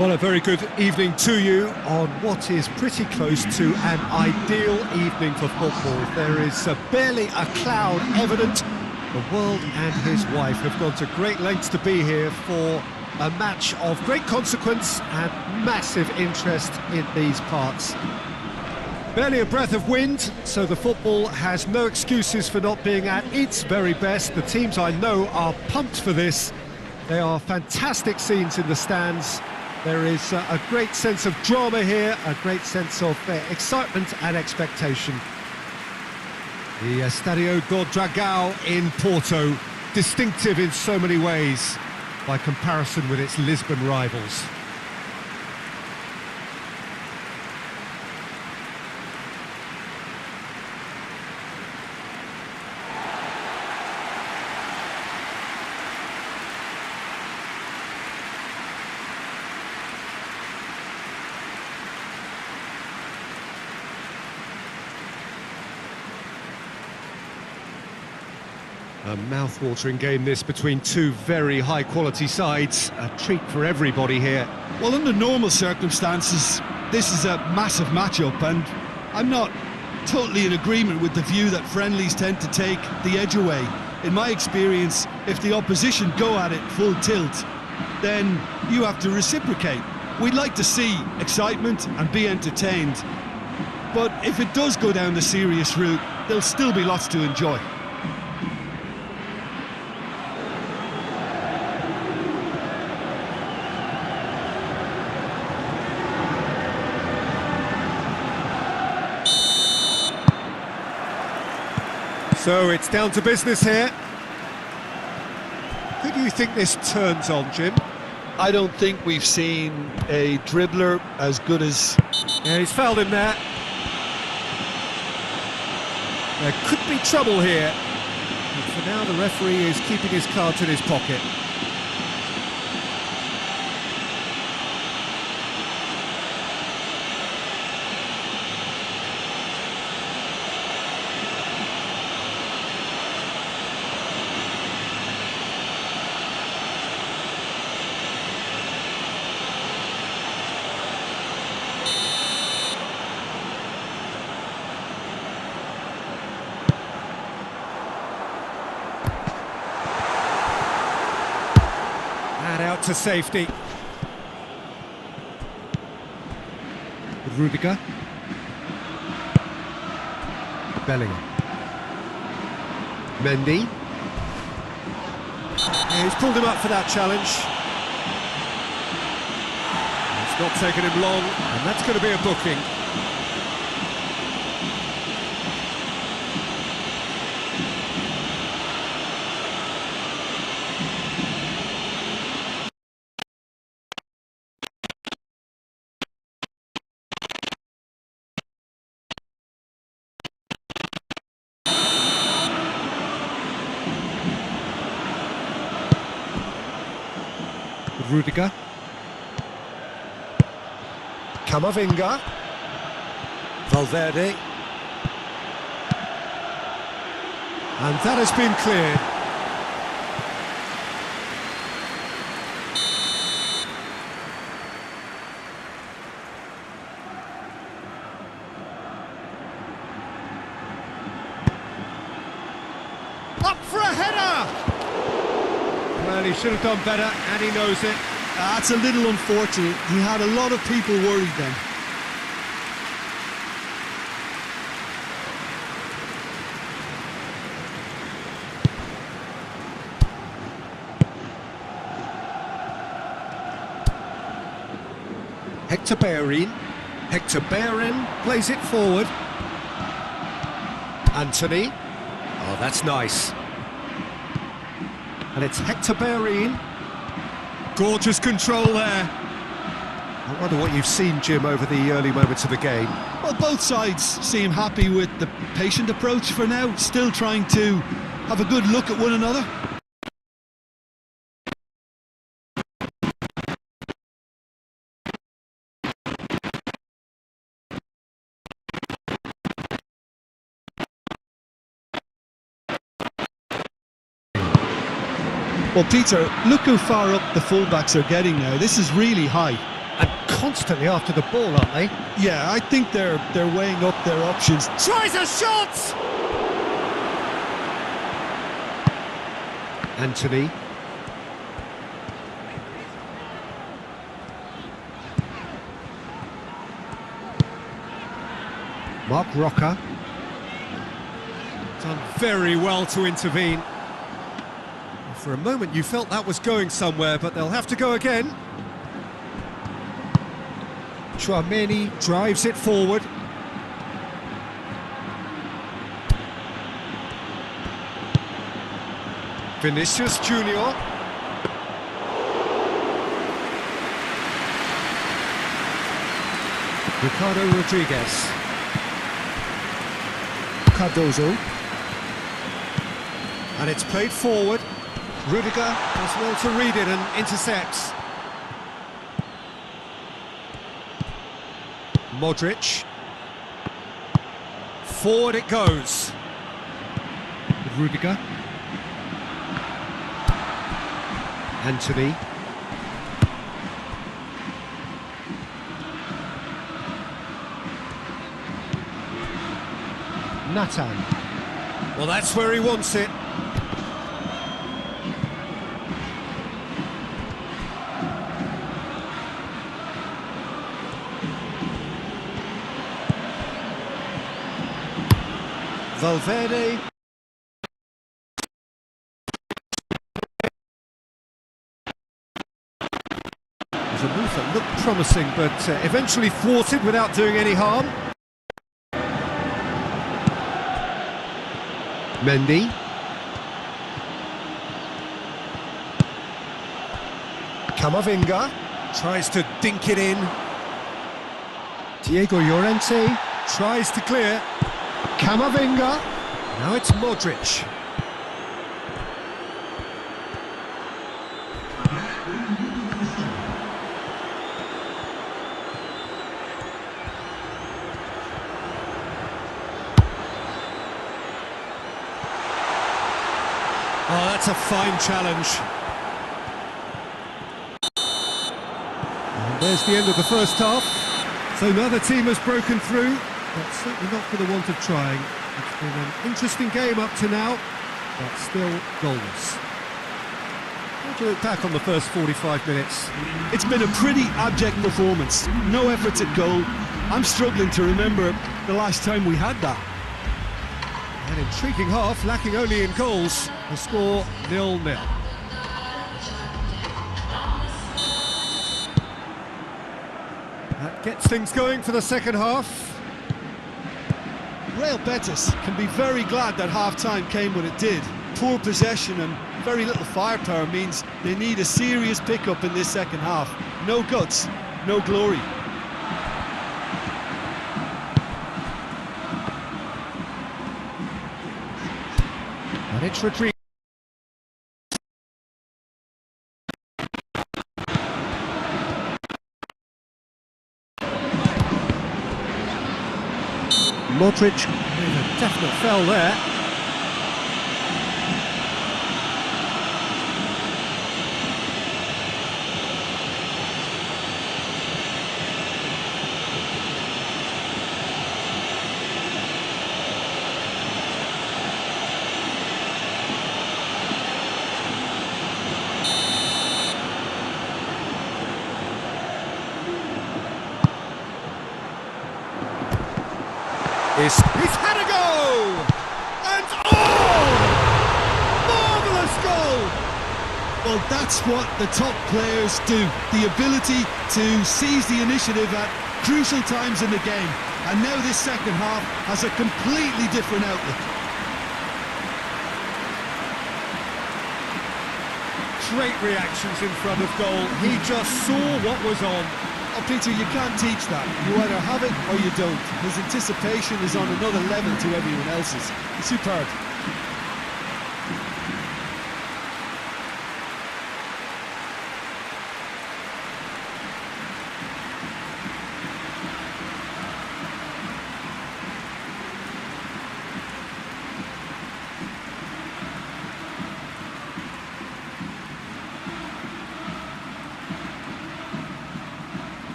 Well, a very good evening to you on what is pretty close to an ideal evening for football. There is barely a cloud evident. The world and his wife have gone to great lengths to be here for a match of great consequence and massive interest in these parts. Barely a breath of wind, so the football has no excuses for not being at its very best. The teams I know are pumped for this. They are fantastic scenes in the stands. There is a great sense of drama here, a great sense of excitement and expectation. The EStadio do Dragão in Porto, distinctive in so many ways by comparison with its Lisbon rivals. A mouth-watering game this between two very high-quality sides. A treat for everybody here. Well, under normal circumstances, this is a massive match-up, and I'm not totally in agreement with the view that friendlies tend to take the edge away. In my experience, if the opposition go at it full tilt, then you have to reciprocate. We'd like to see excitement and be entertained, but if it does go down the serious route, there'll still be lots to enjoy. So it's down to business here. Who do you think this turns on, Jim? I don't think we've seen a dribbler as good as... Yeah, he's fouled him there. There could be trouble here. But for now, the referee is keeping his cards in his pocket. Out to safety. Rudiger. Bellingham. Mendy. Yeah, he's pulled him up for that challenge. It's not taken him long, and that's going to be a booking. Rudiger. Camavinga. Valverde. And that has been cleared. Up for a header! Well, he should have done better, and he knows it. That's a little unfortunate. He had a lot of people worried then. Hector Bellerin. Hector Bellerin plays it forward. Anthony. Oh, that's nice. And it's Hector Bellerin. Gorgeous control there. I wonder what you've seen, Jim, over the early moments of the game. Well, both sides seem happy with the patient approach for now, still trying to have a good look at one another. Well, Peter, look how far up the fullbacks are getting now. This is really high. constantly after the ball, aren't they? Yeah, I think they're weighing up their options. Tries a shot! Anthony. Mark Rocker. Done very well to intervene. For a moment you felt that was going somewhere, but they'll have to go again. Chouameni drives it forward. Vinicius Junior. Ricardo Rodriguez. Cardozo. And it's played forward. Rudiger does well to read it and intercepts. Modric. Forward it goes. Rudiger. Anthony. Nathan. Well, that's where he wants it. Valverde. It was a move that looked promising, but eventually thwarted without doing any harm. Mendy. Camavinga tries to dink it in. Diego Llorente tries to clear. Camavinga. Now it's Modric. Oh, that's a fine challenge. And there's the end of the first half. So neither team has broken through, but certainly not for the want of trying. It's been an interesting game up to now, but still goalless. How do you look back on the first 45 minutes? It's been a pretty abject performance. No efforts at goal. I'm struggling to remember the last time we had that. An intriguing half, lacking only in goals. The score 0-0. That gets things going for the second half. Real Betis can be very glad that half-time came when it did. Poor possession and very little firepower means they need a serious pick-up in this second half. No guts, no glory. And it's Rodriguez. Modric with a definite foul there. He's had a go! And marvellous goal! Well, that's what the top players do. The ability to seize the initiative at crucial times in the game. And now this second half has a completely different outlook. Great reactions in front of goal. He just saw what was on. Oh, Peter, you can't teach that. You either have it or you don't. His anticipation is on another level to everyone else's. It's superb.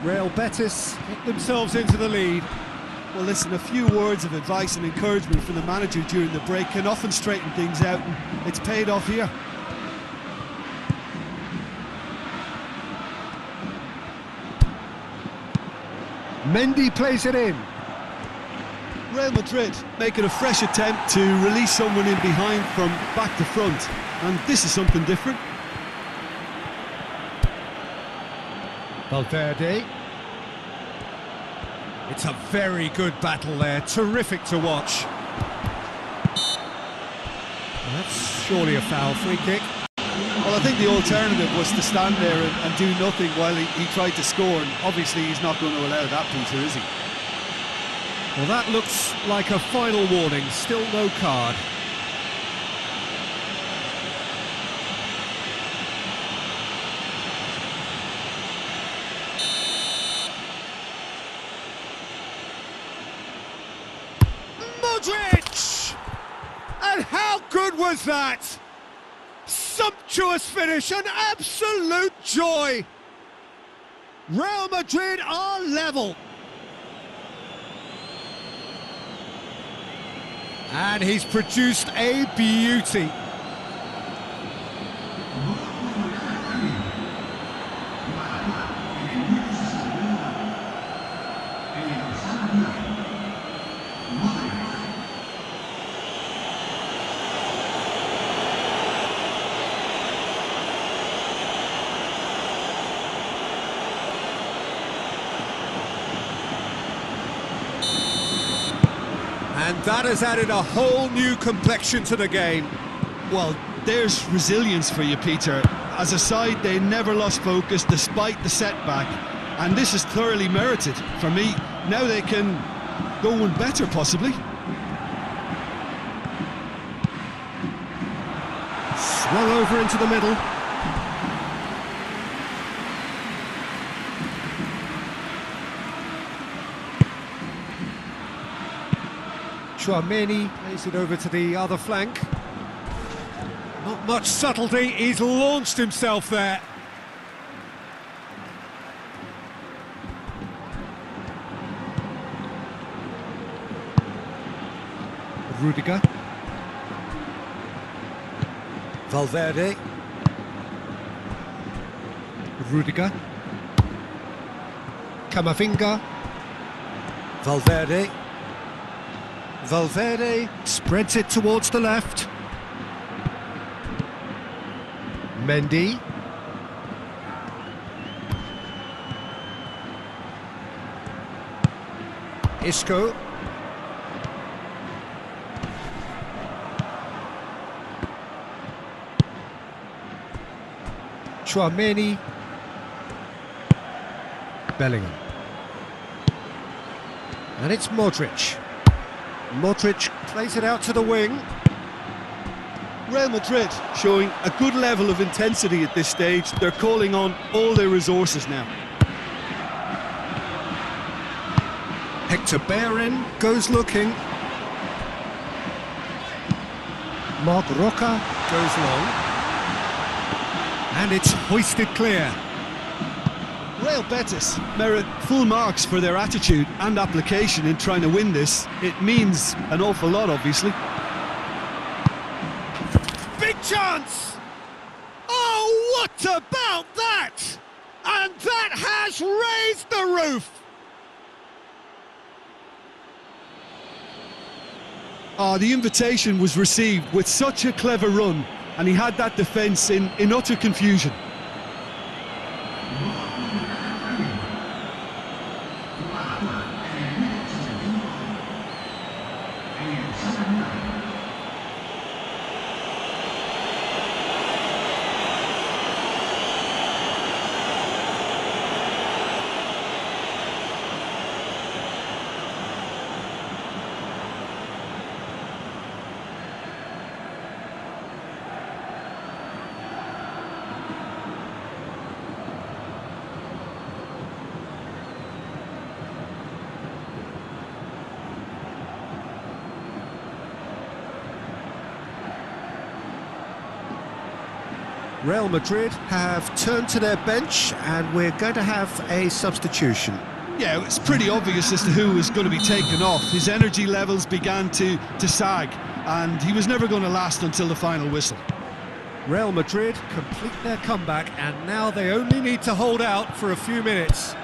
Real Betis get themselves into the lead. Well, listen, a few words of advice and encouragement from the manager during the break can often straighten things out, and it's paid off here. Mendy plays it in. Real Madrid making a fresh attempt to release someone in behind from back to front, and this is something different. Valverde. It's a very good battle there, terrific to watch. That's surely a foul, free kick. Well, I think the alternative was to stand there and do nothing while he tried to score, and obviously he's not going to allow that, Peter, is he? Well, that looks like a final warning, still no card. Modric! And how good was that? Sumptuous finish, an absolute joy. Real Madrid are level. And he's produced a beauty. And that has added a whole new complexion to the game. Well, there's resilience for you, Peter. As a side, they never lost focus despite the setback, and this is thoroughly merited. For me, now they can go one better, possibly. Swung over into the middle. Tchouaméni plays it over to the other flank. Not much subtlety, he's launched himself there. Rudiger. Valverde. Rudiger. Camavinga. Valverde. Valverde spreads it towards the left. Mendy. Isco. Tchouaméni. Bellingham. And it's Modric. Modric plays it out to the wing. Real Madrid showing a good level of intensity at this stage. They're calling on all their resources now. Hector Bellerin goes looking. Marc Roca goes long. And it's hoisted clear. Real Betis merit full marks for their attitude and application in trying to win this. It means an awful lot, obviously. Big chance! Oh, what about that? And that has raised the roof! The invitation was received with such a clever run, and he had that defence in utter confusion. Real Madrid have turned to their bench and we're going to have a substitution. Yeah, it's pretty obvious as to who was going to be taken off. His energy levels began to sag, and he was never going to last until the final whistle. Real Madrid complete their comeback and now they only need to hold out for a few minutes.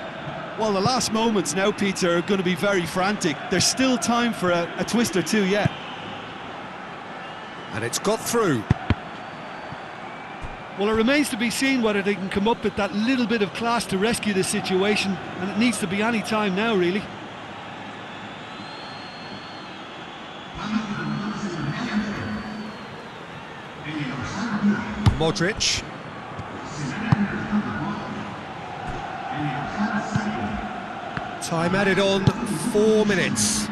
Well, the last moments now, Peter, are going to be very frantic. There's still time for a twist or two yet. And it's got through. Well, it remains to be seen whether they can come up with that little bit of class to rescue this situation, and it needs to be any time now, really. Modric. Time added on, 4 minutes.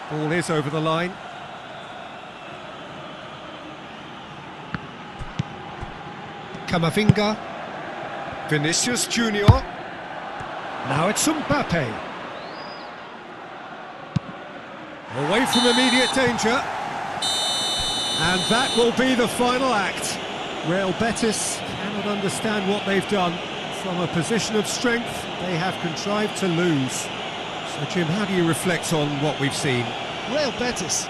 Ball is over the line. Camavinga. Vinicius Junior. Now it's Mbappe. Away from immediate danger. And that will be the final act. Real Betis cannot understand what they've done. From a position of strength, they have contrived to lose. So, Jim, how do you reflect on what we've seen? Real Betis